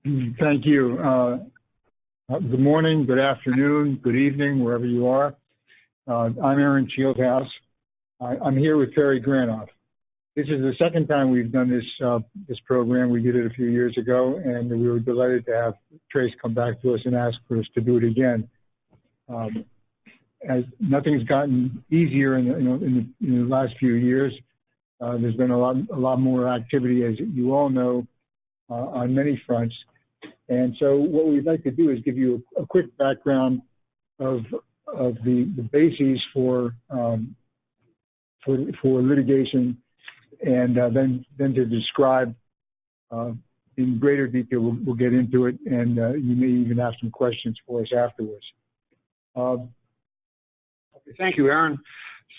Thank you. Good morning, good afternoon, good evening, wherever you are. I'm Aaron Schildhaus. I'm here with Terry Granof. This is the second time we've done this program. We did it a few years ago, and we were delighted to have Trace come back to us and ask for us to do it again. As nothing's gotten easier in the last few years, there's been a lot more activity, as you all know, on many fronts. And so what we'd like to do is give you a quick background of the bases for litigation, and then to describe in greater detail. We'll get into it, and you may even have some questions for us afterwards. Thank you, Aaron.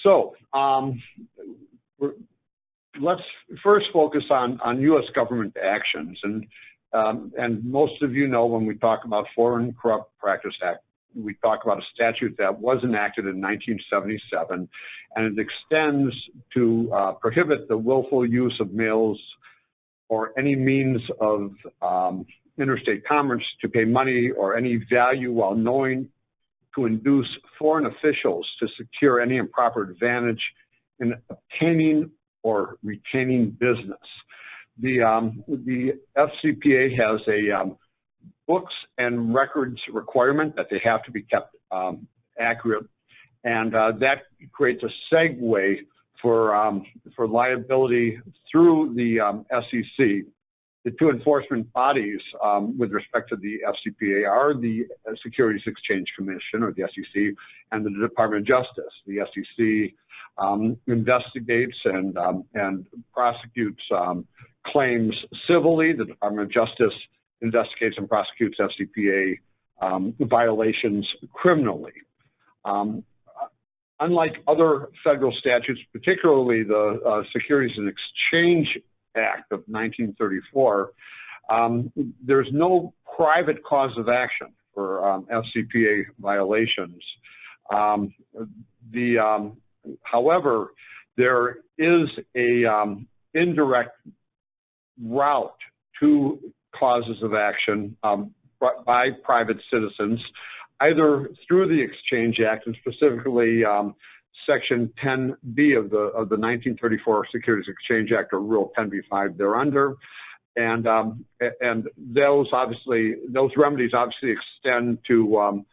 So let's first focus on U.S. government actions. And most of you know, when we talk about Foreign Corrupt Practice Act, we talk about a statute that was enacted in 1977, and it extends to prohibit the willful use of mails or any means of interstate commerce to pay money or any value while knowing to induce foreign officials to secure any improper advantage in obtaining or retaining business. The FCPA has a books and records requirement that they have to be kept accurate, and that creates a segue for liability through the SEC. The two enforcement bodies with respect to the FCPA are the Securities Exchange Commission, or the SEC, and the Department of Justice. The SEC investigates and prosecutes claims civilly. The Department of Justice investigates and prosecutes FCPA violations criminally. Unlike other federal statutes, particularly the Securities and Exchange Act of 1934, there's no private cause of action for FCPA violations. However, there is a indirect route to causes of action by private citizens, either through the Exchange Act, and specifically Section 10B of the 1934 Securities Exchange Act, or Rule 10b-5 thereunder, and those remedies obviously extend to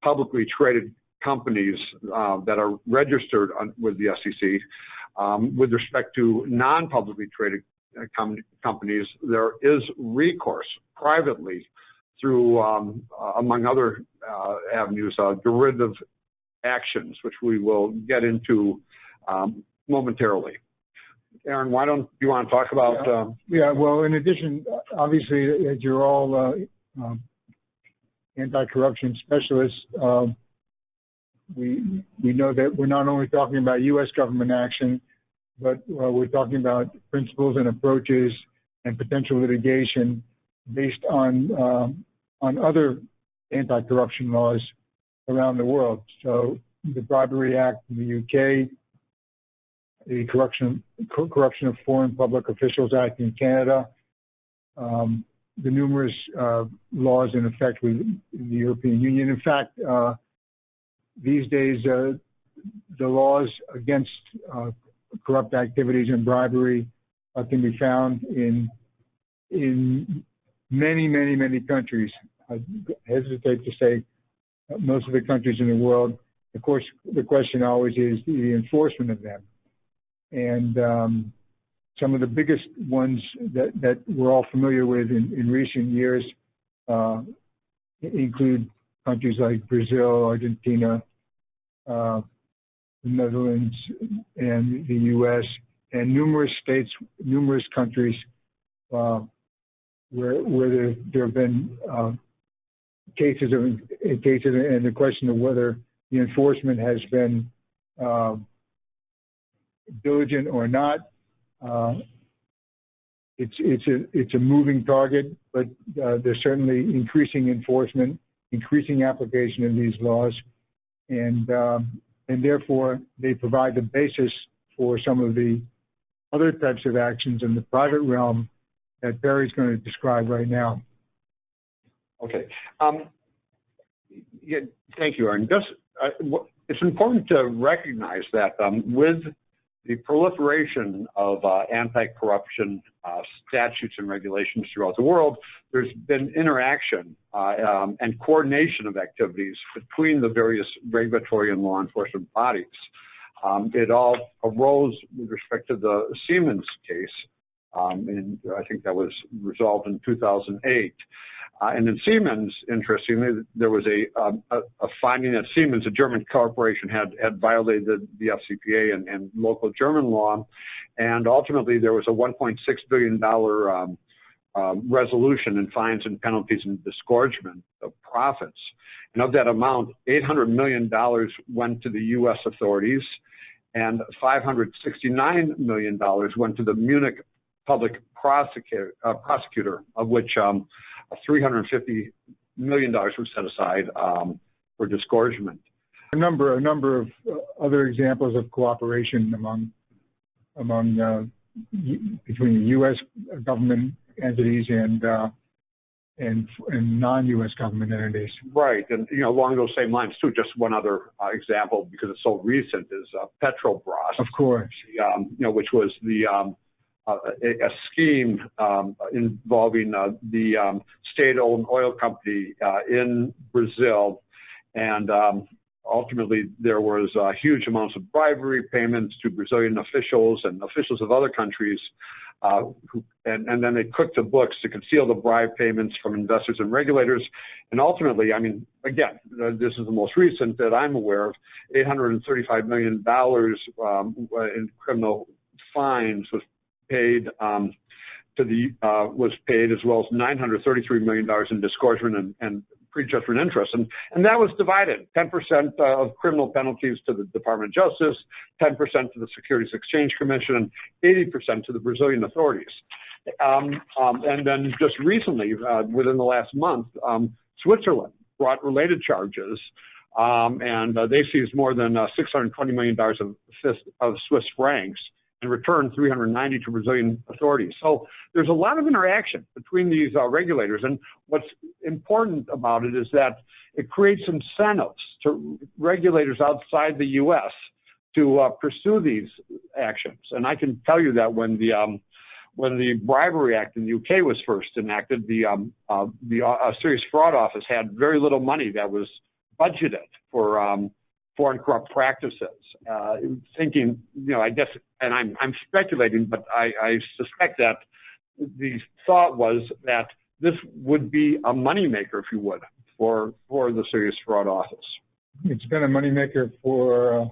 publicly traded companies that are registered with the SEC. With respect to non-publicly traded companies, there is recourse privately through, among other avenues, derivative actions, which we will get into momentarily. Aaron, why don't you want to talk about? Yeah, well, in addition, obviously, as you're all anti-corruption specialists, we know that we're not only talking about U.S. government action, but we're talking about principles and approaches and potential litigation based on other anti-corruption laws around the world. So the Bribery Act in the UK, the Corruption of Foreign Public Officials Act in Canada, the numerous laws in effect within the European Union. In fact, these days, the laws against corrupt activities and bribery can be found in many, many, many countries. I hesitate to say most of the countries in the world. Of course, the question always is the enforcement of them. And some of the biggest ones that we're all familiar with in recent years include countries like Brazil, Argentina, the Netherlands, and the U.S., and numerous states, numerous countries where there have been cases and the question of whether the enforcement has been diligent or not. It's a moving target, but there's certainly increasing enforcement, increasing application of these laws, and therefore they provide the basis for some of the other types of actions in the private realm that Barry's going to describe right now. Okay. Yeah, thank you, Aaron. It's important to recognize that with the proliferation of anti-corruption statutes and regulations throughout the world, there's been interaction and coordination of activities between the various regulatory and law enforcement bodies. It all arose with respect to the Siemens case, and I think that was resolved in 2008. And in Siemens, interestingly, there was a finding that Siemens, a German corporation, had violated the FCPA and local German law, and ultimately there was a $1.6 billion resolution in fines and penalties and disgorgement of profits. And of that amount, $800 million went to the U.S. authorities, and $569 million went to the Munich public prosecutor, of which $350 million was set aside for disgorgement. A number of other examples of cooperation between the U.S. government entities and non-U.S. government entities. Right, and along those same lines too. Just one other example, because it's so recent, is Petrobras. Of course. Which was a scheme involving the state-owned oil company in Brazil, and ultimately there was huge amounts of bribery payments to Brazilian officials and officials of other countries, and then they cooked the books to conceal the bribe payments from investors and regulators. And ultimately, again, this is the most recent that I'm aware of, $835 million in criminal fines was paid, as well as $933 million in disgorgement and prejudgment interest, and that was divided: 10% of criminal penalties to the Department of Justice, 10% to the Securities Exchange Commission, and 80% to the Brazilian authorities. And then just recently, within the last month, Switzerland brought related charges, and they seized more than $620 million of Swiss francs, and returned 390 to Brazilian authorities. So there's a lot of interaction between these regulators, and what's important about it is that it creates incentives to regulators outside the U.S. to pursue these actions. And I can tell you that when the Bribery Act in the UK was first enacted, the Serious Fraud Office had very little money that was budgeted for foreign corrupt practices. Thinking, I guess, and I'm speculating, but I suspect that the thought was that this would be a moneymaker, if you would, for the Serious Fraud Office. It's been a moneymaker for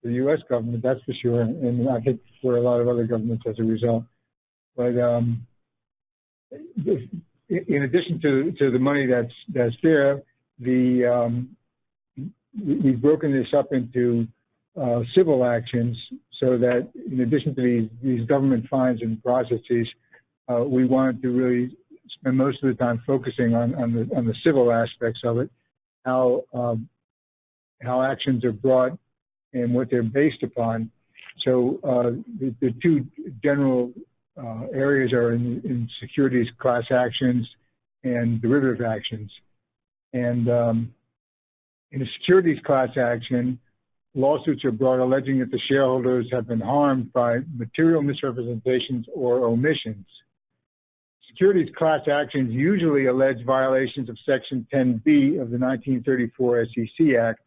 the U.S. government, that's for sure, and I think for a lot of other governments as a result. But in addition to the money that's there, we've broken this up into civil actions, so that in addition to these government fines and processes, we wanted to really spend most of the time focusing on the civil aspects of it, how actions are brought and what they're based upon. So the two general areas are in securities class actions and derivative actions. And in a securities class action, lawsuits are brought alleging that the shareholders have been harmed by material misrepresentations or omissions. Securities class actions usually allege violations of Section 10B of the 1934 SEC Act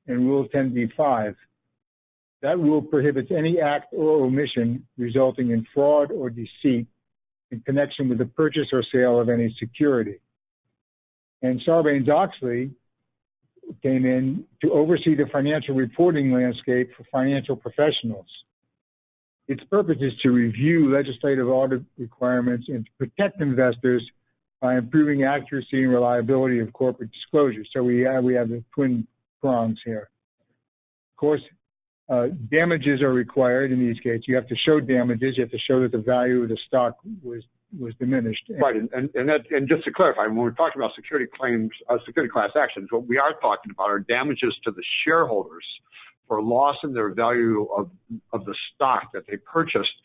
and Rule 10b-5. That rule prohibits any act or omission resulting in fraud or deceit in connection with the purchase or sale of any security. And Sarbanes-Oxley came in to oversee the financial reporting landscape for financial professionals. Its purpose is to review legislative audit requirements and to protect investors by improving accuracy and reliability of corporate disclosure. So we have the twin prongs here. Of course, damages are required in these cases. You have to show damages. You have to show that the value of the stock was diminished. Right, and just to clarify, when we're talking about security claims, security class actions, what we are talking about are damages to the shareholders for loss in their value of the stock that they purchased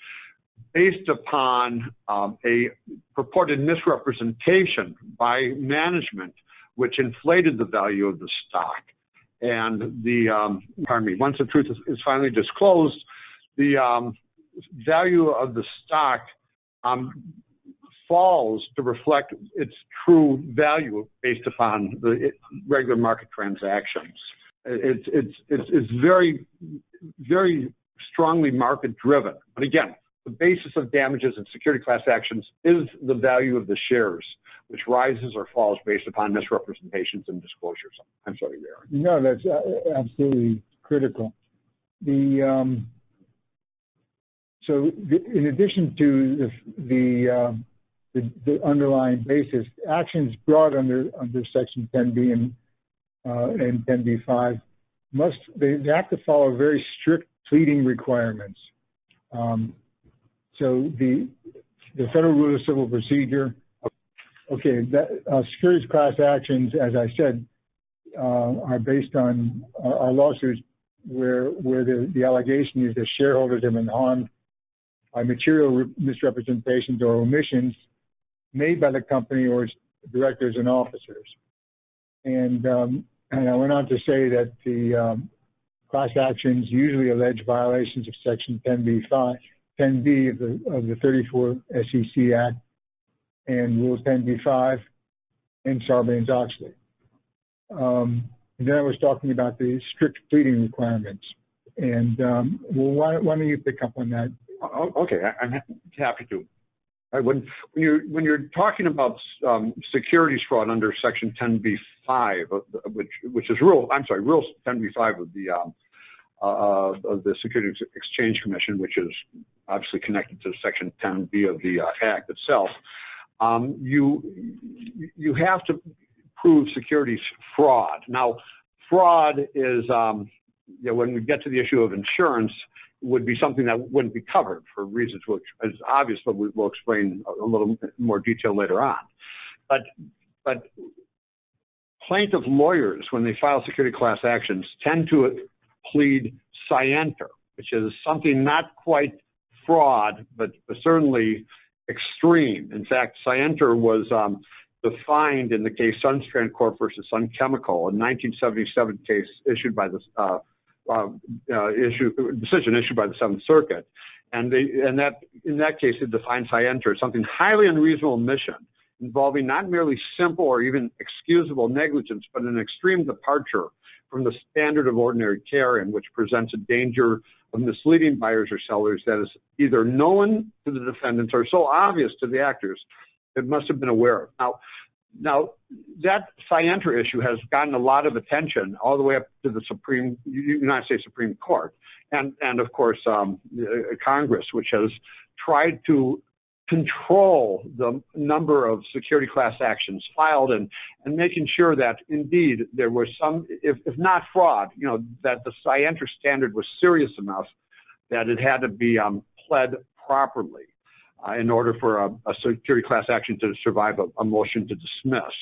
based upon a purported misrepresentation by management, which inflated the value of the stock. And once the truth is finally disclosed, the value of the stock falls to reflect its true value based upon the regular market transactions. It's very, very strongly market driven. But again, the basis of damages in security class actions is the value of the shares, which rises or falls based upon misrepresentations and disclosures. I'm sorry, Aaron. No, that's absolutely critical. In addition to the underlying basis, actions brought under Section 10B and 10B-5 they have to follow very strict pleading requirements. So the Federal Rules of Civil Procedure. Okay, securities class actions, as I said, are based on our lawsuits where the allegation is that shareholders have been harmed by material misrepresentations or omissions made by the company or its directors and officers. And I went on to say that the class actions usually allege violations of Section 10B of the 34 SEC Act and Rule 10b-5 and Sarbanes-Oxley. And then I was talking about the strict pleading requirements. And why don't you pick up on that? Okay, I'm happy to. When you're talking about securities fraud under Section 10b-5, which is Rule 10b-5 of the Securities Exchange Commission, which is obviously connected to Section 10b of the Act itself. You have to prove securities fraud. Now, fraud is, when we get to the issue of insurance, would be something that wouldn't be covered for reasons which is obvious, but we'll explain a little more detail later on. But plaintiff lawyers, when they file security class actions, tend to plead scienter, which is something not quite fraud, but certainly extreme. In fact, scienter was defined in the case Sunstrand Corp versus Sun Chemical, a 1977 case issued by the decision issued by the Seventh Circuit, and in that case it defined scienter as something highly unreasonable omission involving not merely simple or even excusable negligence, but an extreme departure from the standard of ordinary care, and which presents a danger of misleading buyers or sellers that is either known to the defendants or so obvious to the actors it must have been aware of. Now that scienter issue has gotten a lot of attention all the way up to the United States Supreme Court, and of course Congress, which has tried to control the number of security class actions filed and making sure that indeed there was some, if not fraud, that the scienter standard was serious enough that it had to be pled properly in order for a security class action to survive a motion to dismiss.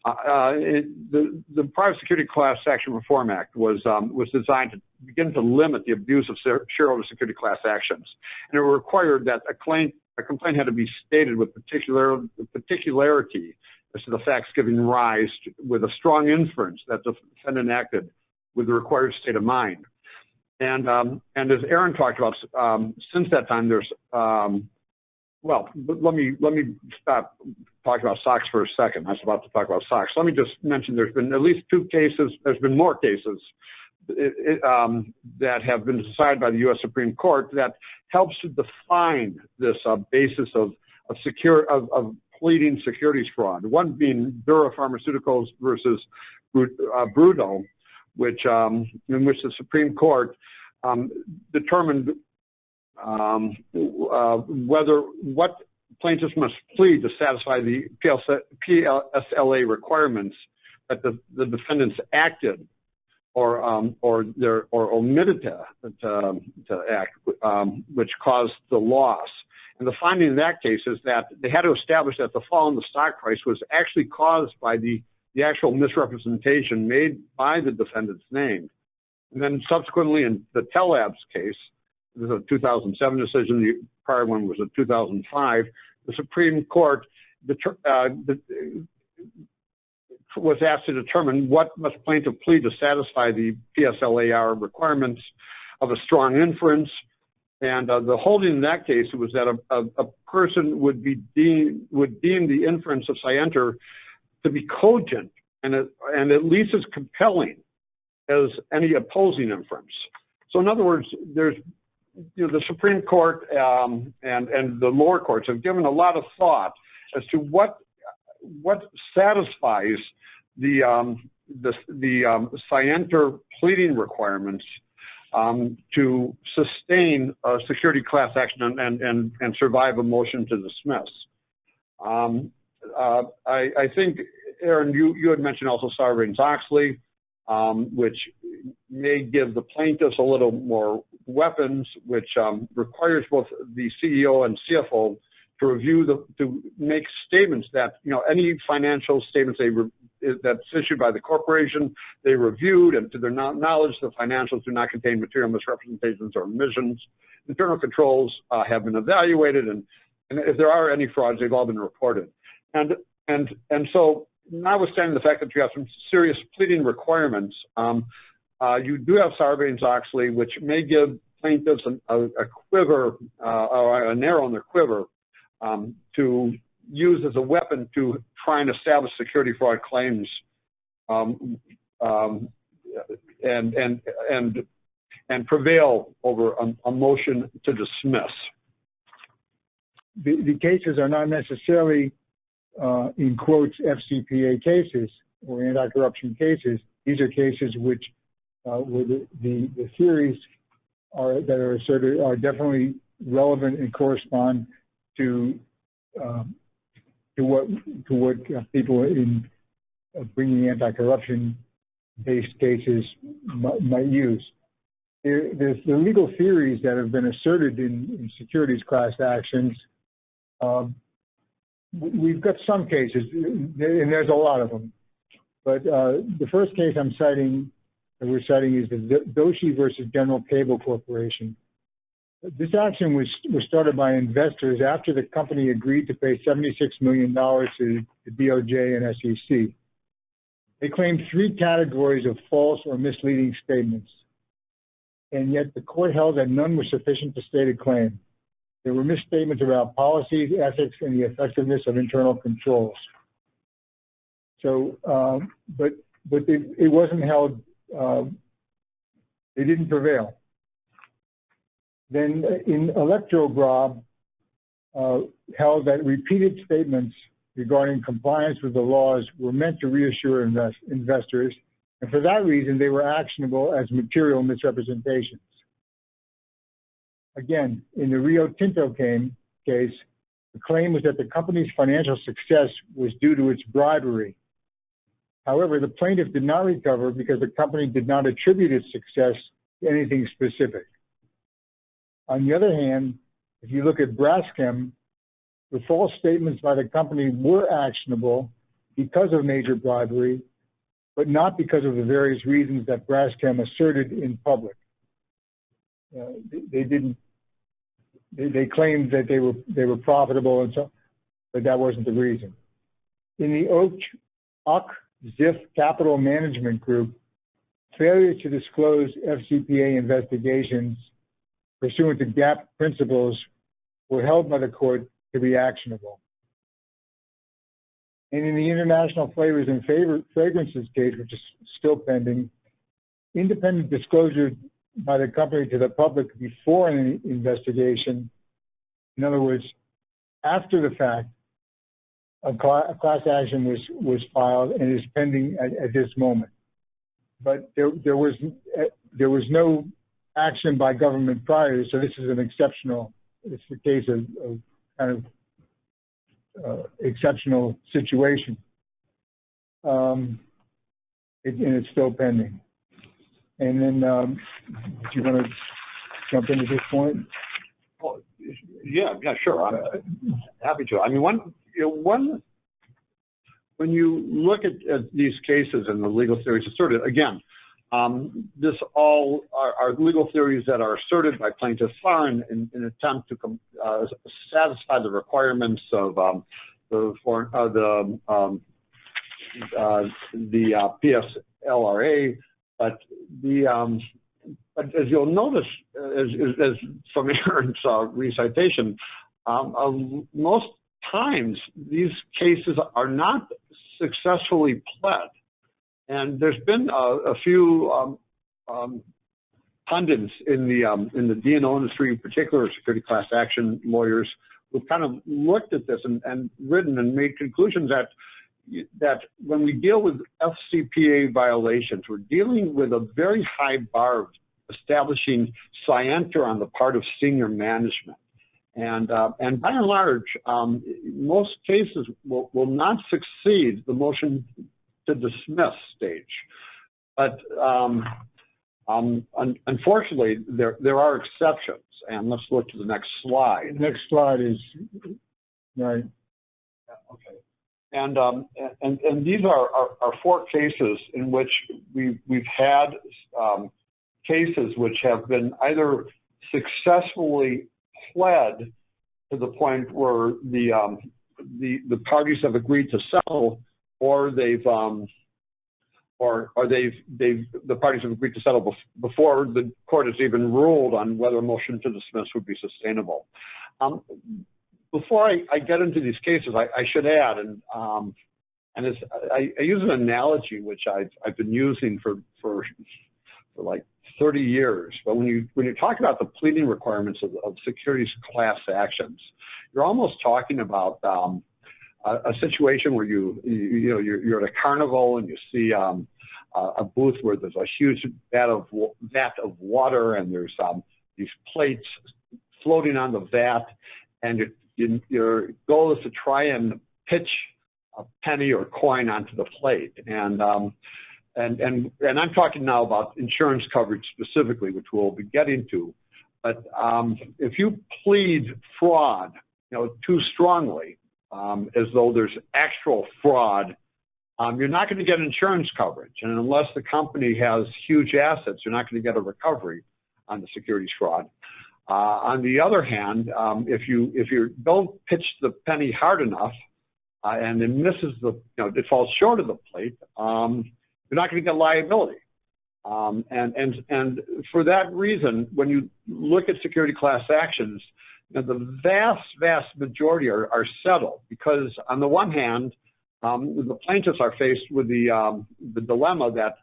The Private Security Class Action Reform Act was designed to begin to limit the abuse of shareholder security class actions, and it required that a complaint had to be stated with particularity as to the facts giving rise with a strong inference that the defendant acted with the required state of mind. And as Aaron talked about, since that time, there's let me stop talking about SOX for a second. I was about to talk about SOX. Let me just mention there's been at least 2 cases. There's been more cases that have been decided by the U.S. Supreme Court that helps to define this basis of pleading securities fraud. One being Dura Pharmaceuticals versus Bruto, in which the Supreme Court determined what plaintiffs must plead to satisfy the PLSLA requirements that the defendants acted or omitted to act, which caused the loss. And the finding in that case is that they had to establish that the fall in the stock price was actually caused by the actual misrepresentation made by the defendant's name. And then subsequently in the Tellabs case, this is a 2007 decision, the prior one was in 2005, the Supreme Court was asked to determine what must plaintiff plead to satisfy the PSLAR requirements of a strong inference. And the holding in that case was that a person would deem the inference of scienter to be cogent and at least as compelling as any opposing inference. So in other words, there's, the Supreme Court and the lower courts have given a lot of thought as to what satisfies the scienter pleading requirements to sustain a security class action and survive a motion to dismiss. I think, Aaron, you had mentioned also Sarbanes-Oxley, which may give the plaintiffs a little more weapons, which requires both the CEO and CFO to review to make statements that, any financial statements that's issued by the corporation, they reviewed, and to their knowledge, the financials do not contain material misrepresentations or omissions. Internal controls have been evaluated, and if there are any frauds, they've all been reported. And so, notwithstanding the fact that you have some serious pleading requirements, you do have Sarbanes-Oxley, which may give plaintiffs a quiver or an arrow in their quiver to use as a weapon to try and establish security fraud claims and prevail over a motion to dismiss. The cases are not necessarily, in quotes, FCPA cases or anti-corruption cases. These are cases which where the theories that are asserted are definitely relevant and correspond to what people in bringing anti-corruption-based cases might use. There's the legal theories that have been asserted in securities class actions. We've got some cases, and there's a lot of them. But the first case we're citing is the Doshi versus General Cable Corporation. This action was started by investors after the company agreed to pay $76 million to the DOJ and SEC. They claimed 3 categories of false or misleading statements, and yet the court held that none were sufficient to state a claim. There were misstatements about policies, ethics, and the effectiveness of internal controls. So, but it wasn't held. They didn't prevail. Then in Electrogrob, held that repeated statements regarding compliance with the laws were meant to reassure investors, and for that reason, they were actionable as material misrepresentations. Again, in the Rio Tinto case, the claim was that the company's financial success was due to its bribery. However, the plaintiff did not recover because the company did not attribute its success to anything specific. On the other hand, if you look at Braskem, the false statements by the company were actionable because of major bribery, but not because of the various reasons that Braskem asserted in public. They claimed that they were profitable and so, but that wasn't the reason. In the Ziff Capital Management Group, failure to disclose FCPA investigations pursuant to GAAP principles were held by the court to be actionable. And in the International Flavors and Fragrances case, which is still pending, independent disclosure by the company to the public before an investigation, in other words, after the fact, a class action was filed and is pending at this moment. But there was no action by government prior, so this is an exceptional. It's the case of kind of exceptional situation, and it's still pending. And then, do you want to jump into this point? Well, yeah, sure. I'm happy to. I mean, when you look at these cases and the legal theories asserted, again, This all are legal theories that are asserted by plaintiffs in an attempt to satisfy the requirements of the PSLRA, but as you'll notice, as from Aaron's recitation, most times these cases are not successfully pled. And there's been a few pundits in the D&O industry, in particular security class action lawyers, who've kind of looked at this and written and made conclusions that when we deal with FCPA violations, we're dealing with a very high bar of establishing scienter on the part of senior management. And by and large, most cases will not succeed the motion to dismiss stage. But unfortunately, there are exceptions. And let's look to the next slide. The next slide is, right. Okay. And these are four cases in which we've had cases which have been either successfully pled to the point where the parties have agreed to settle, or the parties have agreed to settle before the court has even ruled on whether a motion to dismiss would be sustainable. Before I get into these cases, I should add, I use an analogy which I've been using for like 30 years. But when you talk about the pleading requirements of securities class actions, you're almost talking about a situation where you're at a carnival and you see a booth where there's a huge vat of water, and there's these plates floating on the vat, and your goal is to try and pitch a penny or coin onto the plate. And I'm talking now about insurance coverage specifically, which we'll be getting to. But if you plead fraud, too strongly, as though there's actual fraud, you're not going to get insurance coverage. And unless the company has huge assets, you're not going to get a recovery on the securities fraud. On the other hand, if you don't pitch the penny hard enough and it misses it falls short of the plate, you're not going to get liability. And for that reason, when you look at security class actions, the vast majority are settled, because on the one hand, the plaintiffs are faced with the dilemma that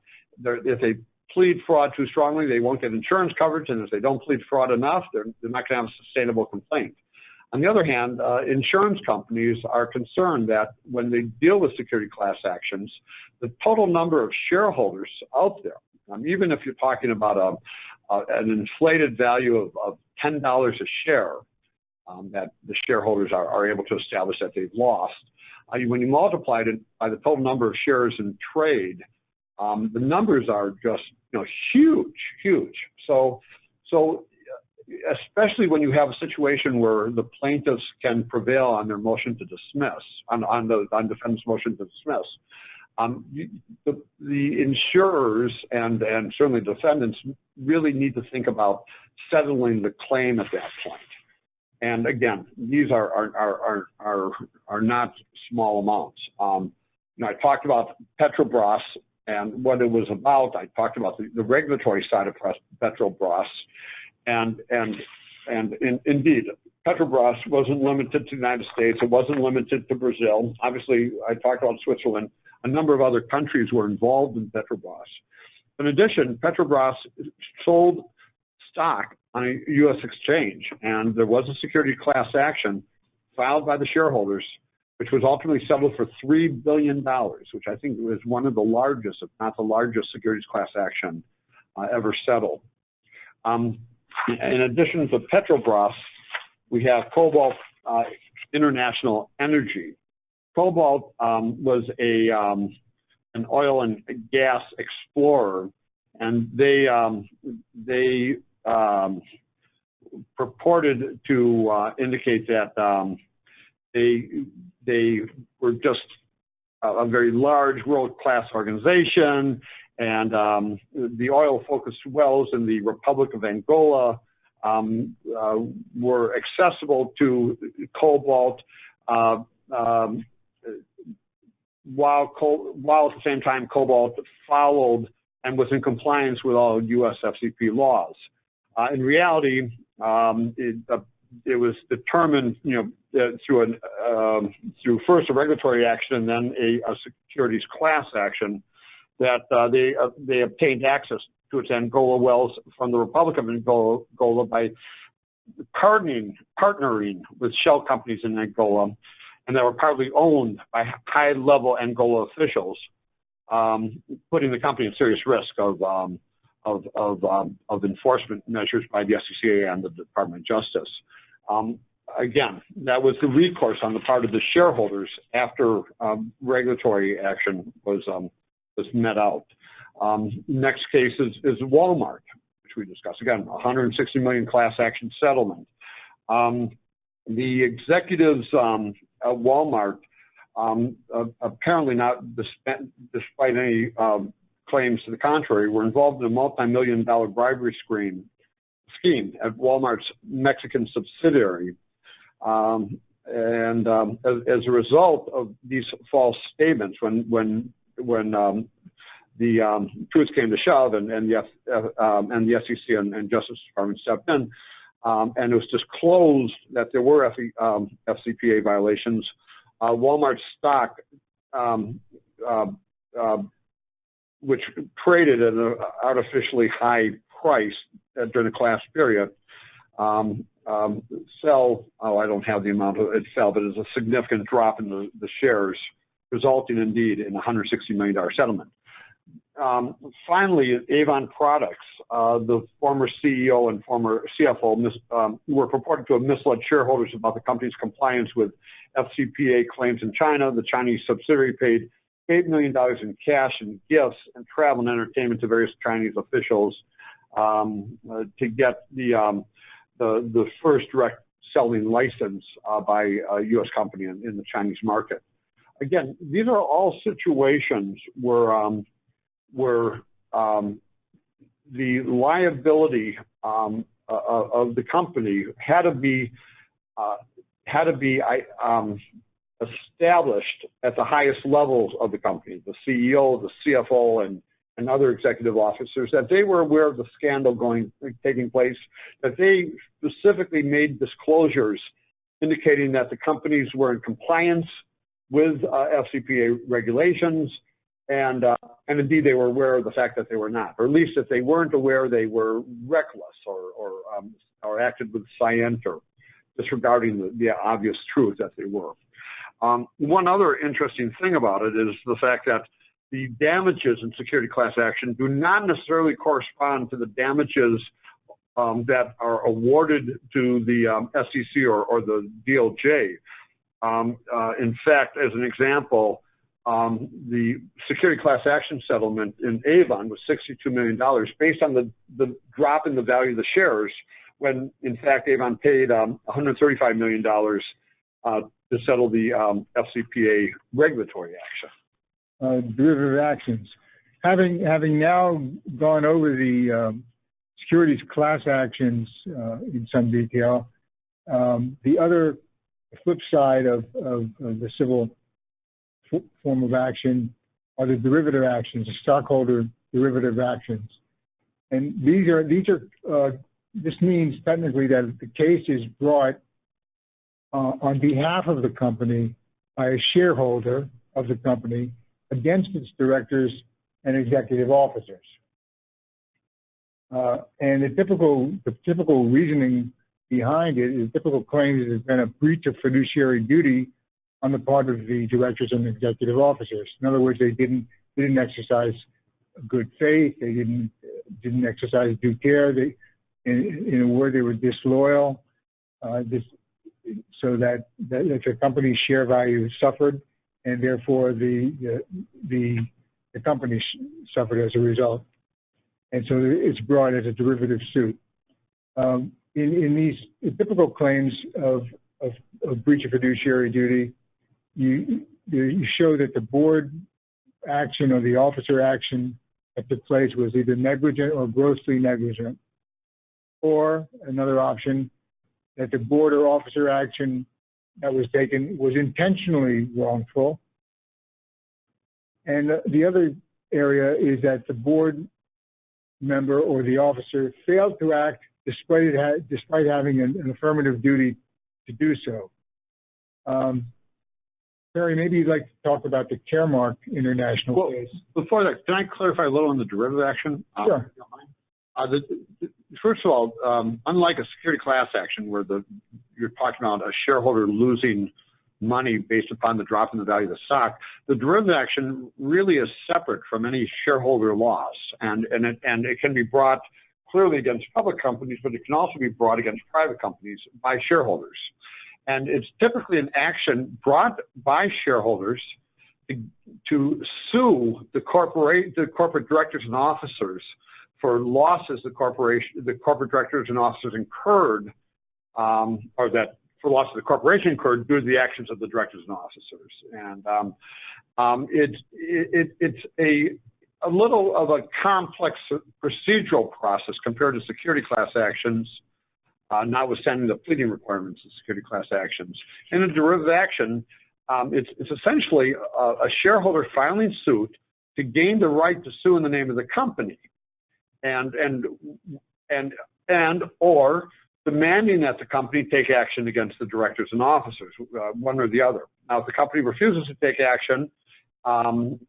if they plead fraud too strongly, they won't get insurance coverage, and if they don't plead fraud enough, they're not going to have a sustainable complaint. On the other hand, insurance companies are concerned that when they deal with security class actions, the total number of shareholders out there, even if you're talking about an inflated value of $10 a share that the shareholders are able to establish that they've lost, when you multiply it by the total number of shares in trade, the numbers are just huge. So especially when you have a situation where the plaintiffs can prevail on their motion to dismiss, on defendant's motion to dismiss, the insurers and certainly defendants really need to think about settling the claim at that point. And again, these are not small amounts. I talked about Petrobras and what it was about. I talked about the regulatory side of Petrobras, and indeed, Petrobras wasn't limited to the United States. It wasn't limited to Brazil. Obviously, I talked about Switzerland. A number of other countries were involved in Petrobras. In addition, Petrobras sold stock on a U.S. exchange, and there was a security class action filed by the shareholders, which was ultimately settled for $3 billion, which I think was one of the largest, if not the largest, securities class action ever settled. In addition to Petrobras, we have Cobalt International Energy. Cobalt was an oil and gas explorer, and they purported to indicate that they were just a very large world-class organization, and the oil-focused wells in the Republic of Angola were accessible to cobalt, while at the same time cobalt followed and was in compliance with all U.S. FCP laws. In reality, it was determined, through first a regulatory action and then a securities class action, that they obtained access to its Angola wells from the Republic of Angola by partnering with shell companies in Angola, and that were partly owned by high-level Angola officials, putting the company in serious risk of enforcement measures by the SEC and the Department of Justice. Again, that was the recourse on the part of the shareholders after regulatory action was met out. Next case is Walmart, which we discussed. Again, $160 million class action settlement. The executives at Walmart, apparently not despite any claims to the contrary, were involved in a multi-million-dollar bribery scheme at Walmart's Mexican subsidiary. And as a result of these false statements, when the truth came to shove, and the SEC and Justice Department stepped in, and it was disclosed that there were FCPA violations, Walmart's stock, which traded at an artificially high price during the class period, fell. I don't have the amount it fell, but it was a significant drop in the shares, resulting indeed in a $160 million settlement. Finally, Avon Products, the former CEO and former CFO were purported to have misled shareholders about the company's compliance with FCPA claims in China. The Chinese subsidiary paid $8 million in cash and gifts and travel and entertainment to various Chinese officials to get the first direct selling license by a U.S. company in the Chinese market. Again, these are all situations where the liability of the company had to be established at the highest levels of the company, the CEO, the CFO, and other executive officers, that they were aware of the scandal taking place, that they specifically made disclosures indicating that the companies were in compliance with FCPA regulations, and indeed they were aware of the fact that they were not, or at least if they weren't aware, they were reckless or acted with scienter, disregarding the obvious truth that they were. One other interesting thing about it is the fact that the damages in security class action do not necessarily correspond to the damages that are awarded to the SEC or the DOJ. In fact, as an example, the security class action settlement in Avon was $62 million based on the drop in the value of the shares, when in fact Avon paid $135 million to settle the FCPA regulatory action. Derivative actions. Having now gone over the securities class actions in some detail, the flip side of the civil form of action are the derivative actions, the stockholder derivative actions, and this means technically that the case is brought on behalf of the company by a shareholder of the company against its directors and executive officers. And the typical reasoning behind it is typical claims that there's been a breach of fiduciary duty on the part of the directors and executive officers. In other words, they didn't exercise good faith. They didn't exercise due care. In a word, they were disloyal. So that the company's share value suffered, and therefore the company suffered as a result. And so it's brought as a derivative suit. In these typical claims of breach of fiduciary duty, you show that the board action or the officer action that took place was either negligent or grossly negligent. Or another option, that the board or officer action that was taken was intentionally wrongful. And the other area is that the board member or the officer failed to act despite having an affirmative duty to do so. Barry, maybe you'd like to talk about the Caremark International case. Before that, can I clarify a little on the derivative action? Sure. First of all, unlike a security class action where you're talking about a shareholder losing money based upon the drop in the value of the stock, the derivative action really is separate from any shareholder loss, and it can be brought clearly against public companies, but it can also be brought against private companies by shareholders. And it's typically an action brought by shareholders to sue the corporate directors and officers for losses the corporate directors and officers incurred, for losses the corporation incurred due to the actions of the directors and officers. And it's a little of a complex procedural process compared to security class actions, notwithstanding the pleading requirements of security class actions. In a derivative action, it's essentially a shareholder filing suit to gain the right to sue in the name of the company, and or demanding that the company take action against the directors and officers, one or the other. Now, if the company refuses to take action, and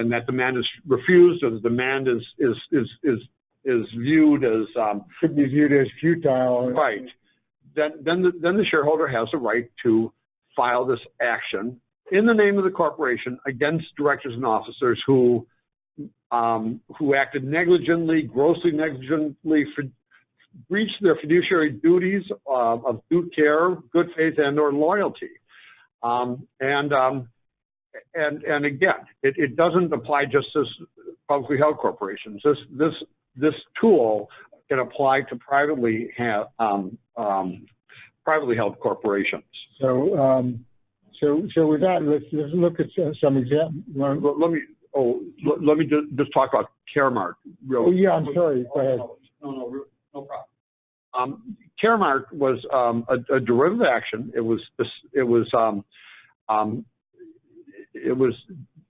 that demand is refused, or the demand is viewed as could be viewed as futile, right? Then the shareholder has the right to file this action in the name of the corporation against directors and officers who acted negligently, grossly negligently, breached their fiduciary duties of due care, good faith, and/or loyalty. And again, it doesn't apply just as publicly held corporations. This tool can apply to privately held corporations. So with that, let's look at some examples. Let me just talk about Caremark. Oh, yeah, I'm sorry. Go ahead. No problem. Caremark was a derivative action. It was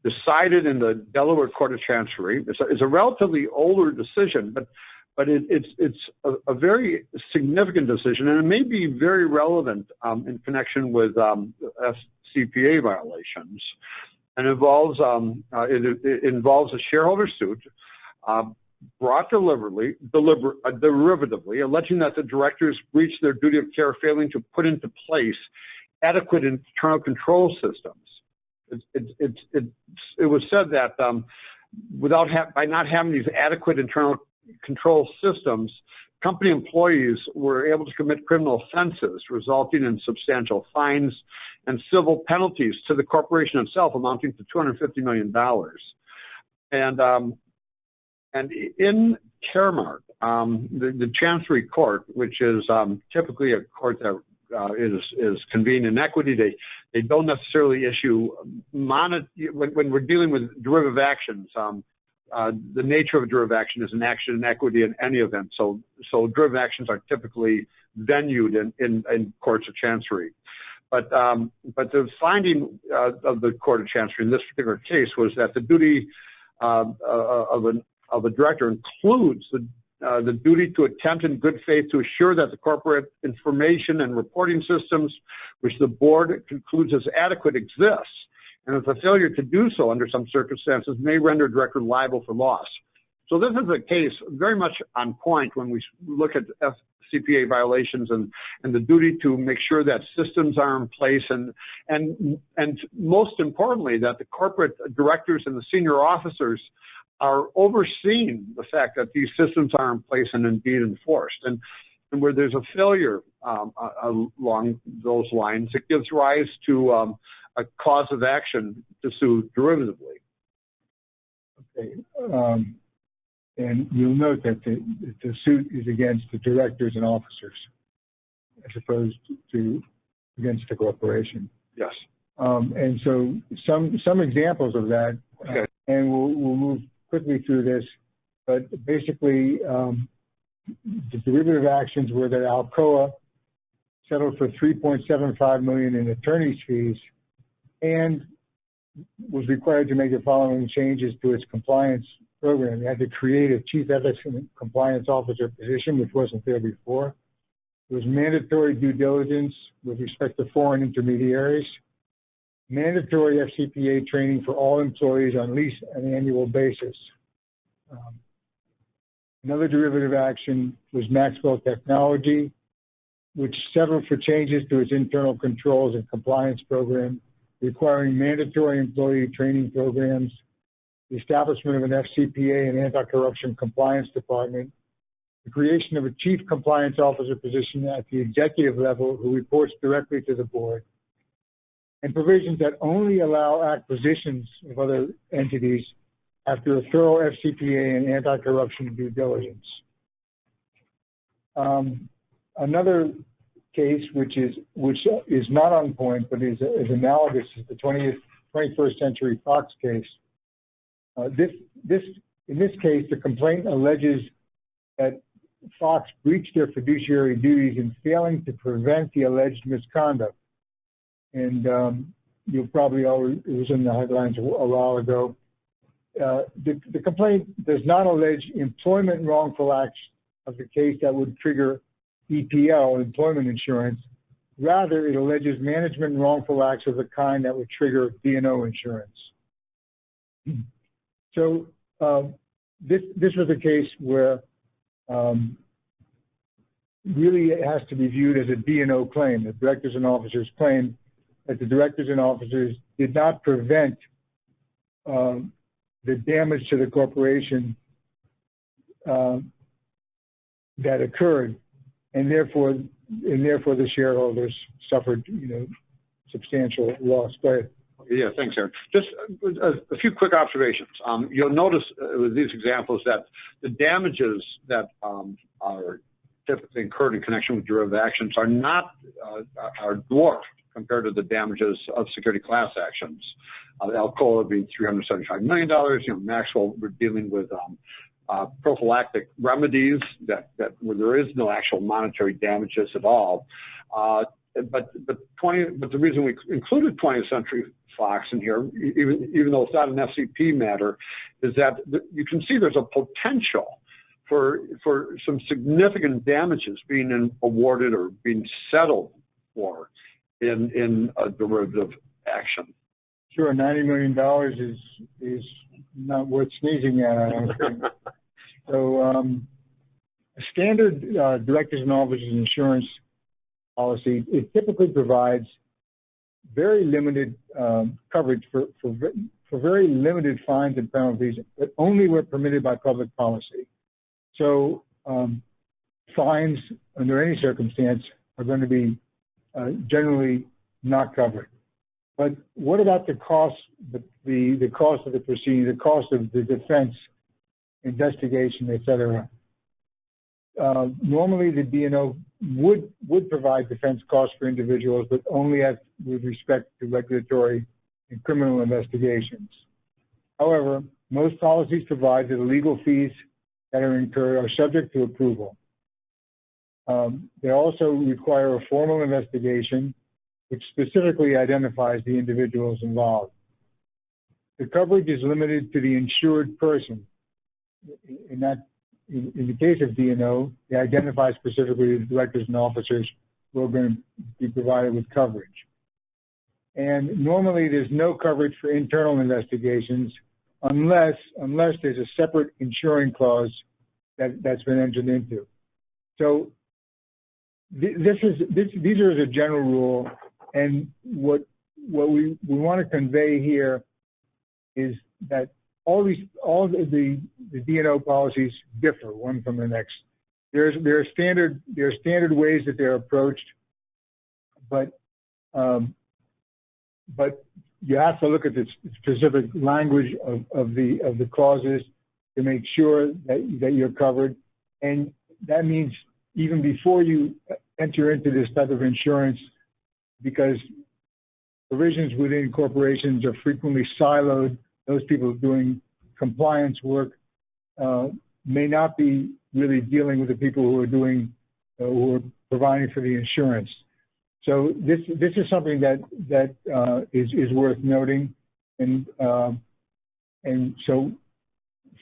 decided in the Delaware Court of Chancery. It's a relatively older decision, but it's a very significant decision, and it may be very relevant in connection with CPA violations. And involves a shareholder suit brought derivatively, alleging that the directors breached their duty of care, failing to put into place adequate internal control systems. It was said that by not having these adequate internal control systems, company employees were able to commit criminal offenses, resulting in substantial fines and civil penalties to the corporation itself, amounting to $250 million. And in Caremark, the Chancery Court, which is typically a court that is convened in equity, they don't necessarily issue when we're dealing with derivative actions. The nature of a derivative action is an action in equity in any event. So derivative actions are typically venued in courts of Chancery. But the finding of the Court of Chancery in this particular case was that the duty of a director includes the duty to attempt in good faith to assure that the corporate information and reporting systems, which the board concludes as adequate, exists, and if a failure to do so under some circumstances may render a director liable for loss. So this is a case very much on point when we look at CPA violations and the duty to make sure that systems are in place, and most importantly, that the corporate directors and the senior officers are overseeing the fact that these systems are in place and indeed enforced. And where there's a failure along those lines, it gives rise to a cause of action to sue derivatively. Okay. And you'll note that the suit is against the directors and officers as opposed to against the corporation. Yes. And so some examples of that Okay. And we'll move quickly through this, but basically the derivative actions were that Alcoa settled for $3.75 million in attorney's fees and was required to make the following changes to its compliance program. It had to create a chief ethics and compliance officer position, which wasn't there before. There was mandatory due diligence with respect to foreign intermediaries, mandatory FCPA training for all employees on at least an annual basis. Another derivative action was Maxwell Technology, which settled for changes to its internal controls and compliance program, requiring mandatory employee training programs, the establishment of an FCPA and anti-corruption compliance department, the creation of a chief compliance officer position at the executive level who reports directly to the board, and provisions that only allow acquisitions of other entities after a thorough FCPA and anti-corruption due diligence. Another case which is not on point but is analogous is the 21st Century Fox case. In this case, the complaint alleges that Fox breached their fiduciary duties in failing to prevent the alleged misconduct. And you'll probably already, it was in the headlines a while ago. The complaint does not allege employment wrongful acts of the case that would trigger EPL, employment insurance. Rather, it alleges management wrongful acts of the kind that would trigger D&O insurance. So this was a case where really it has to be viewed as a D&O claim. The directors and officers claim that the directors and officers did not prevent the damage to the corporation that occurred, and therefore the shareholders suffered, substantial loss. But yeah, thanks, Aaron. Just a few quick observations. You'll notice with these examples that the damages that are typically incurred in connection with derivative actions are not are dwarfed compared to the damages of security class actions. Alcoa being $375 million. Maxwell, we're dealing with prophylactic remedies that where there is no actual monetary damages at all. But the reason we included 20th Century Fox in here, even though it's not an FCP matter, is that you can see there's a potential for some significant damages being awarded or being settled for in a derivative action. Sure, $90 million is not worth sneezing at, I don't think. So a standard directors and officers insurance policy, it typically provides very limited coverage for very limited fines and penalties, but only where permitted by public policy. So fines under any circumstance are going to be generally not covered. But what about the cost, the cost of the proceeding, the cost of the defense, investigation, et cetera? Normally, the D&O would provide defense costs for individuals, but only with respect to regulatory and criminal investigations. However, most policies provide that the legal fees that are incurred are subject to approval. They also require a formal investigation, which specifically identifies the individuals involved. The coverage is limited to the insured person. In the case of D&O, they identify specifically the directors and officers who are going to be provided with coverage. And normally there's no coverage for internal investigations unless there's a separate insuring clause that's been entered into. So these are as a general rule, and what we want to convey here is that all the D&O policies differ one from the next. There are standard ways that they're approached, but you have to look at the specific language of the clauses to make sure that you're covered, and that means even before you enter into this type of insurance, because provisions within corporations are frequently siloed those people doing compliance work may not be really dealing with the people who are doing, who are providing for the insurance. So this is something that is worth noting, and so,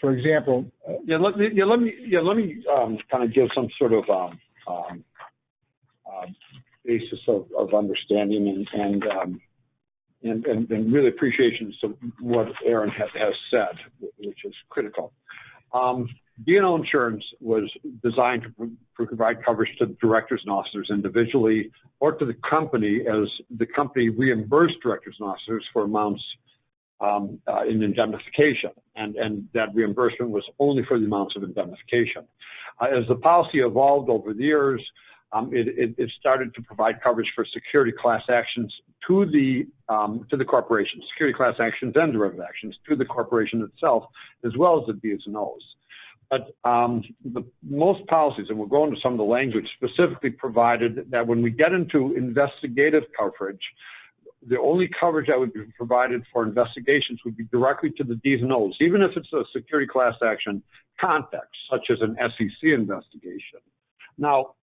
for example, let me kind of give some sort of basis of understanding and really appreciation to what Aaron has said, which is critical. D&O insurance was designed to provide coverage to directors and officers individually, or to the company, as the company reimbursed directors and officers for amounts in indemnification, and that reimbursement was only for the amounts of indemnification. As the policy evolved over the years, it started to provide coverage for security class actions to the corporation, security class actions and derivative actions to the corporation itself, as well as the B's and O's. But most policies, and we'll go into some of the language, specifically provided that when we get into investigative coverage, the only coverage that would be provided for investigations would be directly to the D's and O's, even if it's a security class action context, such as an SEC investigation. Now,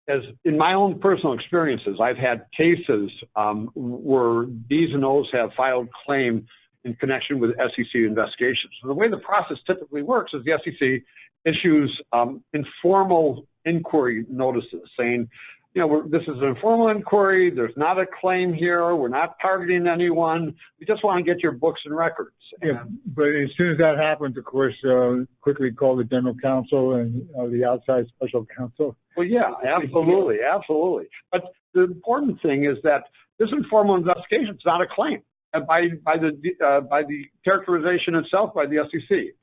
as in my own personal experiences, I've had cases where D's and O's have filed claim in connection with SEC investigations. So the way the process typically works is the SEC issues informal inquiry notices saying, you know, this is an informal inquiry, there's not a claim here, we're not targeting anyone, we just want to get your books and records. Yeah, but as soon as that happens, of course, quickly call the general counsel and the outside special counsel. Well, yeah, absolutely, absolutely. But the important thing is that this informal investigation is not a claim by the characterization itself by the SEC.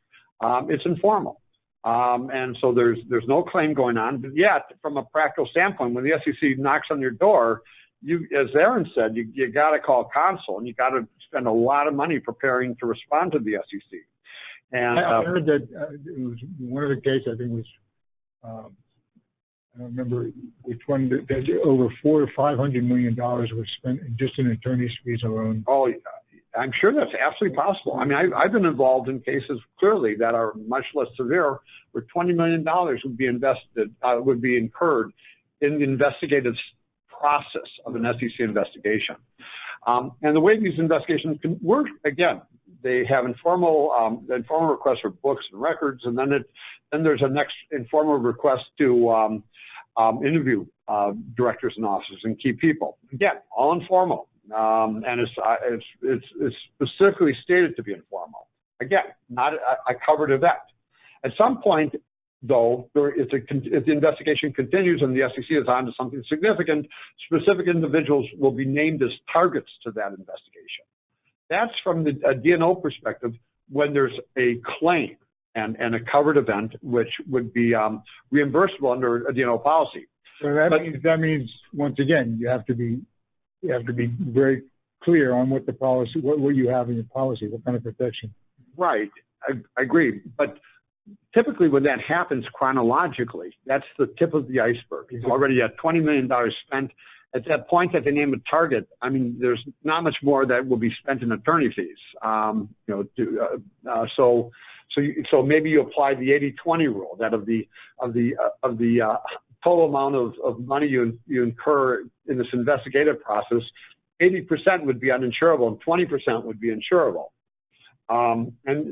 It's informal. And so there's no claim going on, but yet from a practical standpoint, when the SEC knocks on your door, as Aaron said, you got to call counsel and you got to spend a lot of money preparing to respond to the SEC. And I heard that it was one of the cases, I think was, I don't remember which one, that over $400 or $500 million was spent just in attorney's fees alone. Oh, I'm sure that's absolutely possible. I mean, I've been involved in cases clearly that are much less severe, where $20 million would be incurred in the investigative process of an SEC investigation. And the way these investigations can work, again, they have informal requests for books and records, and then there's a next informal request to interview directors and officers and key people. Again, all informal. And it's specifically stated to be informal. Again, not a covered event. At some point, though, if the investigation continues and the SEC is on to something significant, specific individuals will be named as targets to that investigation. That's from the D&O perspective when there's a claim and a covered event, which would be reimbursable under a D&O policy. So that means once again, you have to be very clear on what the policy, what you have in your policy, what kind of protection. Right, I agree. But typically when that happens chronologically, that's the tip of the iceberg. You've already had $20 million spent. At that point that they name a target, I mean, there's not much more that will be spent in attorney fees. So maybe you apply the 80-20 rule, that of the total amount of money you incur in this investigative process, 80% would be uninsurable and 20% would be insurable. And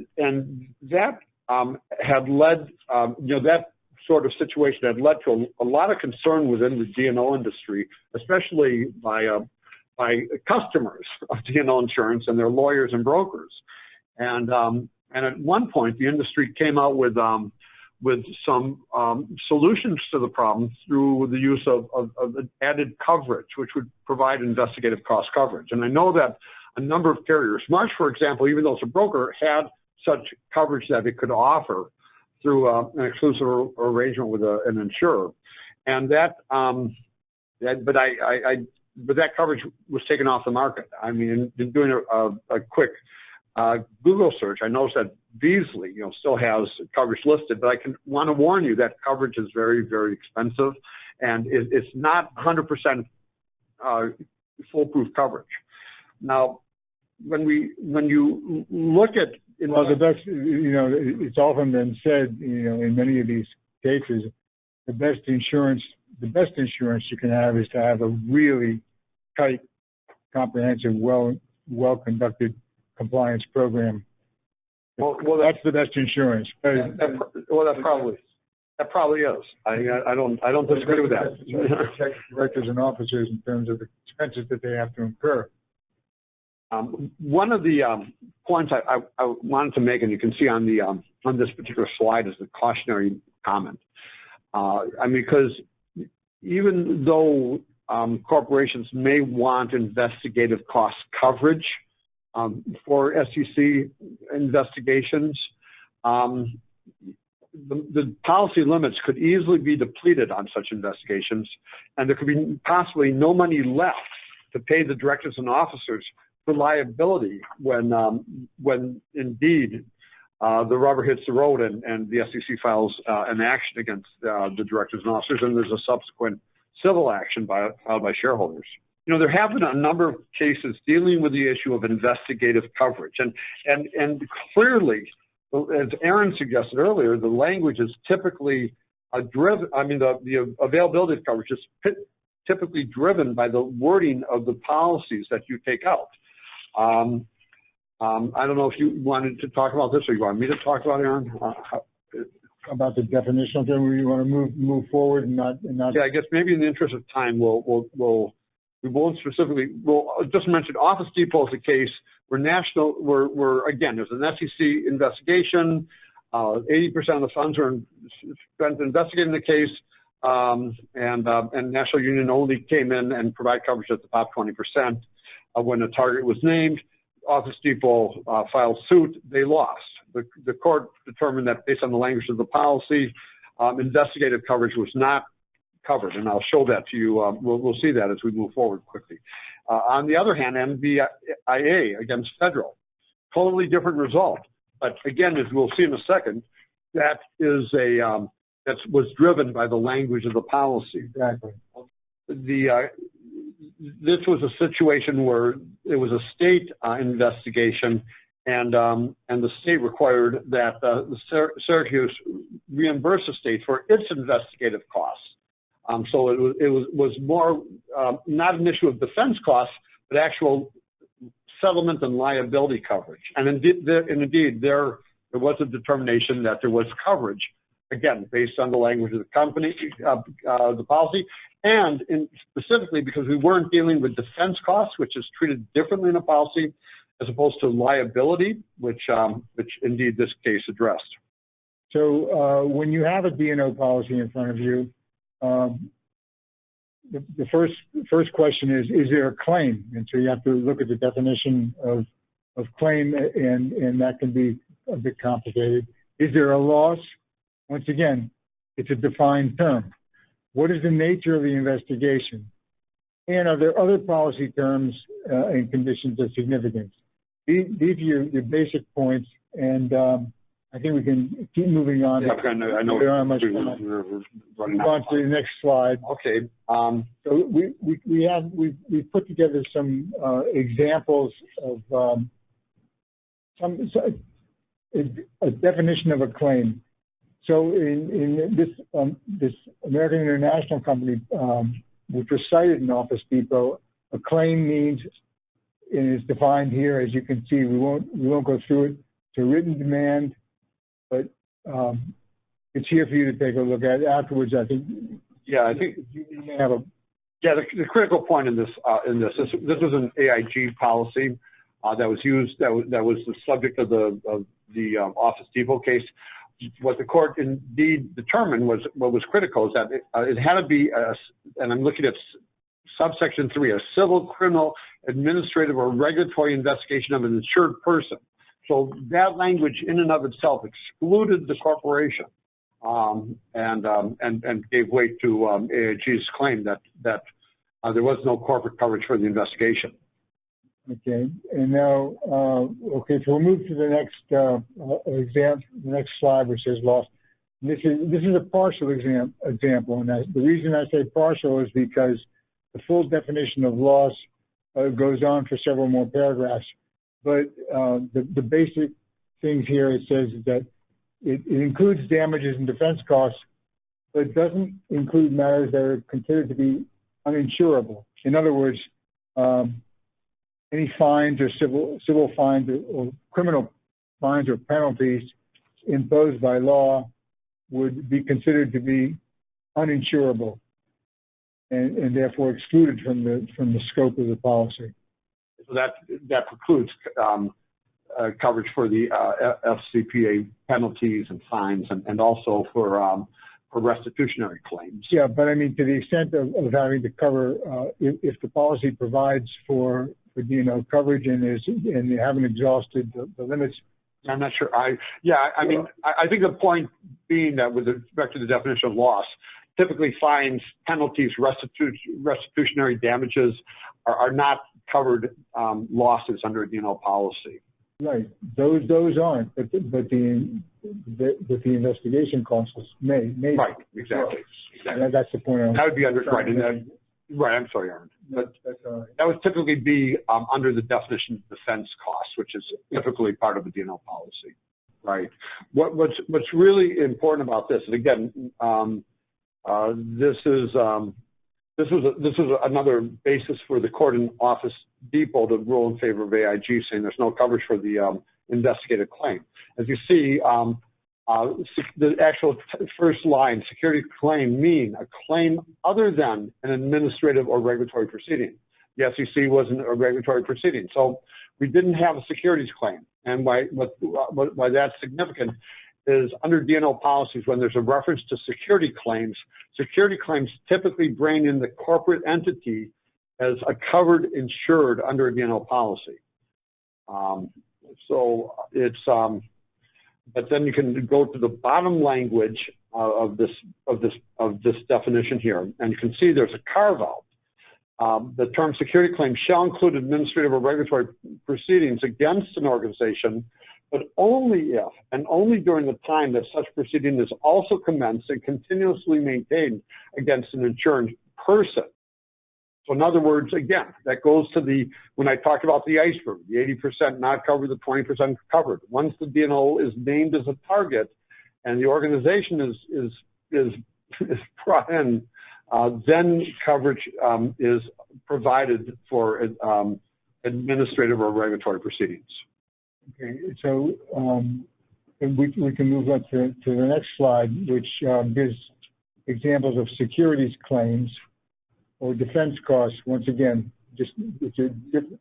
that had led, that sort of situation had led to a lot of concern within the D&O industry, especially by customers of D&O insurance and their lawyers and brokers. And at one point, the industry came out with some solutions to the problem through the use of added coverage, which would provide investigative cost coverage. And I know that a number of carriers, Marsh, for example, even though it's a broker, had such coverage that it could offer through an exclusive arrangement with an insurer. And that coverage was taken off the market. I mean, in doing a quick Google search, I noticed that Beasley, still has coverage listed, but I want to warn you that coverage is very, very expensive, and it's not 100% foolproof coverage. Now, when you look at, well, the best, it's often been said, in many of these cases, the best insurance you can have is to have a really tight, comprehensive, well-conducted compliance program. Well, that's the best insurance. That probably is. I don't disagree with that. Protect directors and officers in terms of the expenses that they have to incur. One of the points I wanted to make, and you can see on this particular slide, is the cautionary comment. Because even though corporations may want investigative cost coverage for SEC investigations, the policy limits could easily be depleted on such investigations, and there could be possibly no money left to pay the directors and officers for liability when indeed the rubber hits the road and the SEC files an action against the directors and officers, and there's a subsequent civil action filed by shareholders. There have been a number of cases dealing with the issue of investigative coverage, and clearly, as Aaron suggested earlier, the language is typically the availability of coverage is typically driven by the wording of the policies that you take out. I don't know if you wanted to talk about this, or you want me to talk about it, Aaron? About the definitional term, where you want to move forward and not. Yeah, I guess maybe in the interest of time, we won't specifically. We'll just mention Office Depot is a case where again, there's an SEC investigation. 80% of the funds are spent investigating the case, and National Union only came in and provided coverage at the top 20%. When a target was named, Office Depot filed suit. They lost. The court determined that based on the language of the policy, investigative coverage was not covered, and I'll show that to you. We'll see that as we move forward quickly. On the other hand, MBIA against Federal, totally different result. But again, as we'll see in a second, that was driven by the language of the policy. Exactly. This was a situation where it was a state investigation, and the state required that the Syracuse reimburse the state for its investigative costs. So it was more not an issue of defense costs, but actual settlement and liability coverage. And indeed there was a determination that there was coverage, again, based on the language of the company, the policy, and specifically because we weren't dealing with defense costs, which is treated differently in a policy, as opposed to liability, which indeed this case addressed. So when you have a D&O policy in front of you, the first question is there a claim? And so you have to look at the definition of claim, and that can be a bit complicated. Is there a loss? Once again, it's a defined term. What is the nature of the investigation? And are there other policy terms and conditions of significance? These are your basic points, and I think we can keep moving on. Yeah, I know. We're running out. On to the next slide. Okay. So we put together some examples of a definition of a claim. So in this American International company, which was cited in Office Depot, a claim means, and it's defined here, as you can see. We won't go through it. It's a written demand, but it's here for you to take a look at afterwards. I think. Yeah, I think you may have a. Yeah, the critical point in this this was an AIG policy that was used. That was the subject of the Office Depot case. What the court indeed determined was what was critical is that it had to be, and I'm looking at subsection 3, a civil, criminal, administrative, or regulatory investigation of an insured person. So that language in and of itself excluded the corporation and gave weight to AIG's claim that there was no corporate coverage for the investigation. Okay, and now, so we'll move to the next the next slide, which says loss. This is a partial example, and the reason I say partial is because the full definition of loss goes on for several more paragraphs. but the basic things here, it says that it includes damages and defense costs, but it doesn't include matters that are considered to be uninsurable. In other words, any fines or civil fines or criminal fines or penalties imposed by law would be considered to be uninsurable and therefore excluded from the scope of the policy. So that precludes coverage for the FCPA penalties and fines, and also for restitutionary claims. Yeah, but I mean, to the extent of having to cover, if the policy provides for D&O coverage and they haven't exhausted the limits. I'm not sure. I think the point being that with respect to the definition of loss, typically fines, penalties, restitutionary damages are not covered losses under a D&O policy. Right. Those aren't, but the investigation costs may. Right. Exactly. That's the point. That would be under right. Right. I'm sorry, Aaron. But that would typically be under the definition of defense costs, which is typically part of a D&O policy. Right. What's really important about this, and again, this was another basis for the court in Office Depot to rule in favor of AIG, saying there's no coverage for the investigated claim. As you see, the actual first line, security claim, mean a claim other than an administrative or regulatory proceeding. The SEC wasn't a regulatory proceeding, so we didn't have a securities claim. And why that's significant is under D&O policies, when there's a reference to security claims typically bring in the corporate entity as a covered insured under a D&O policy. So it's, but then you can go to the bottom language of this definition here, and you can see there's a carve out. The term security claim shall include administrative or regulatory proceedings against an organization, but only if and only during the time that such proceeding is also commenced and continuously maintained against an insured person. So in other words, again, that goes to when I talked about the iceberg, the 80% not covered, the 20% covered. Once the D&O is named as a target and the organization is brought in, then coverage is provided for administrative or regulatory proceedings. Okay, so we can move on to the next slide, which gives examples of securities claims or defense costs. Once again, just it's a different.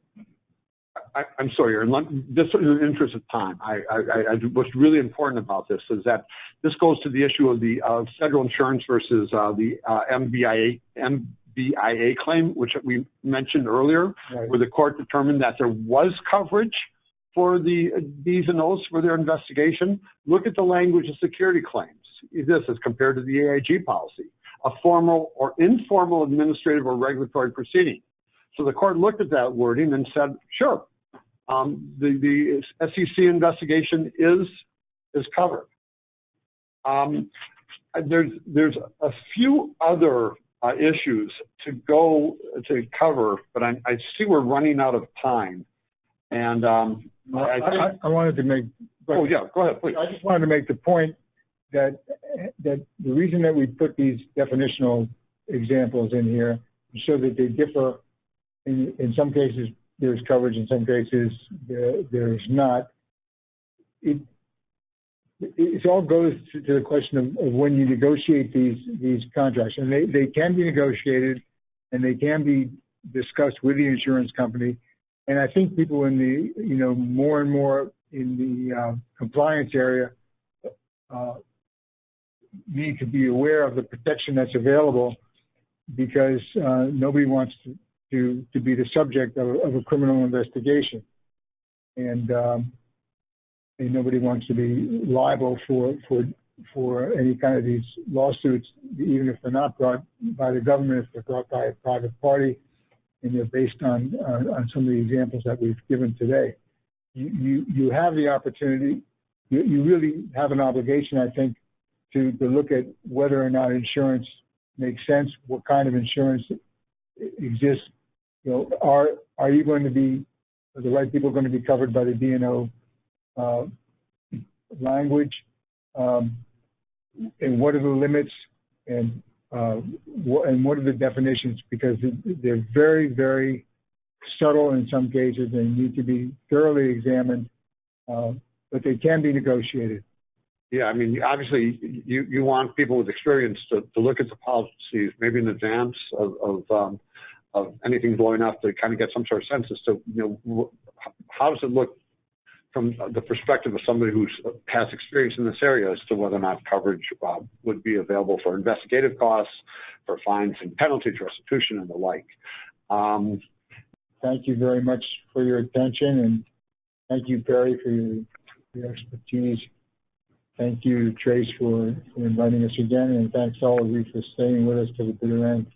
I'm sorry, Aaron. Just in the interest of time, what's really important about this is that this goes to the issue of the federal insurance versus the MBIA claim, which we mentioned earlier, right, where the court determined that there was coverage for the D's and O's for their investigation. Look at the language of security claims. This is compared to the AIG policy, a formal or informal administrative or regulatory proceeding. So the court looked at that wording and said, sure, the SEC investigation is covered. There's a few other issues to cover, but I see we're running out of time. And I wanted to make. Oh yeah, go ahead, please. I just wanted to make the point that the reason that we put these definitional examples in here is so that they differ. In some cases, there's coverage. In some cases, there's not. It all goes to the question of when you negotiate these contracts, and they can be negotiated, and they can be discussed with the insurance company. And I think people in the, more and more in the compliance area need to be aware of the protection that's available, because nobody wants to be the subject of a criminal investigation, and nobody wants to be liable for any kind of these lawsuits, even if they're not brought by the government, if they're brought by a private party, and they're based on some of the examples that we've given today. You have the opportunity, you really have an obligation, I think, to look at whether or not insurance makes sense, what kind of insurance exists. Are you going to be the right people going to be covered by the D&O language, and what are the limits, and what are the definitions, because they're very, very subtle in some cases and need to be thoroughly examined, but they can be negotiated. Yeah, I mean, obviously, you want people with experience to look at the policies maybe in advance of anything blowing up, to kind of get some sort of sense as to, how does it look from the perspective of somebody who has experience in this area as to whether or not coverage would be available for investigative costs, for fines and penalties, restitution, and the like. Thank you very much for your attention, and thank you, Perry, for your expertise. Thank you, Trace, for inviting us again, and thanks all of you for staying with us to the bitter end.